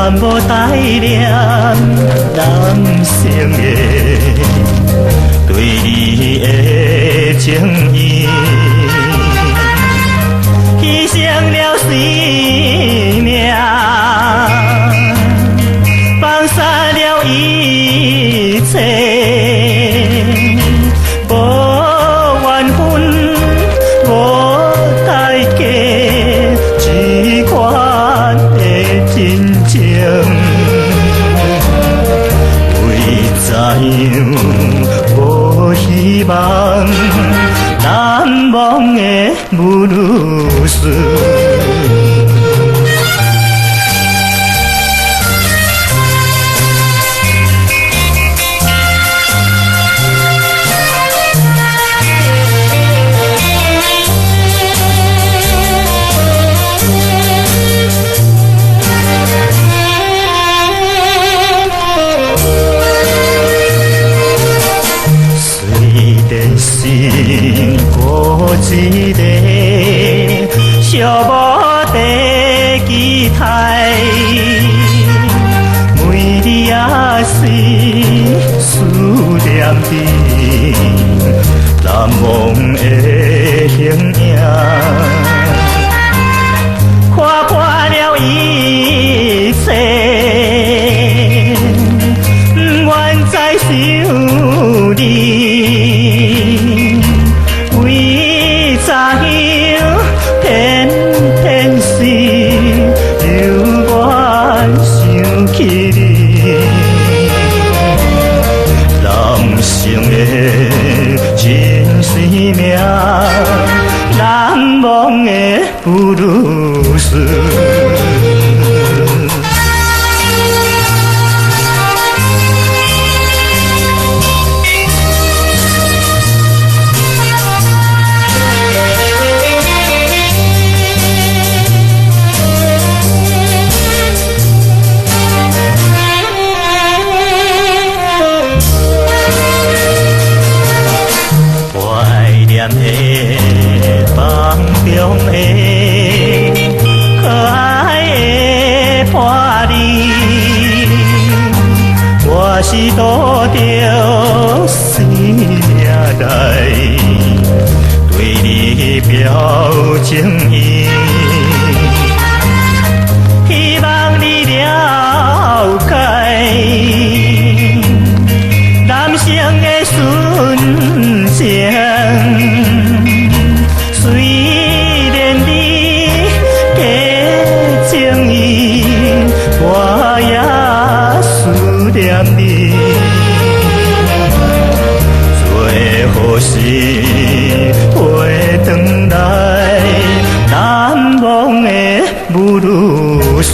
全部带念人生的对你的情意，牺牲了生命，放下了一切，无怨恨，无代价，只款的真情。为怎样无希望，难忘的母女事。心孤一个，寂寞的期待，每日也是思念你难忘的形影，看破了一切，不愿再想你。为怎样偏偏是留我想起你？人生的真生命，难忘的母女事。梦中的可爱的伴侣，我是渡着生命来对你表情意，希望你了解人生的瞬间。虽然你的情意，我也思念你。最后是回转来难忘的母女事。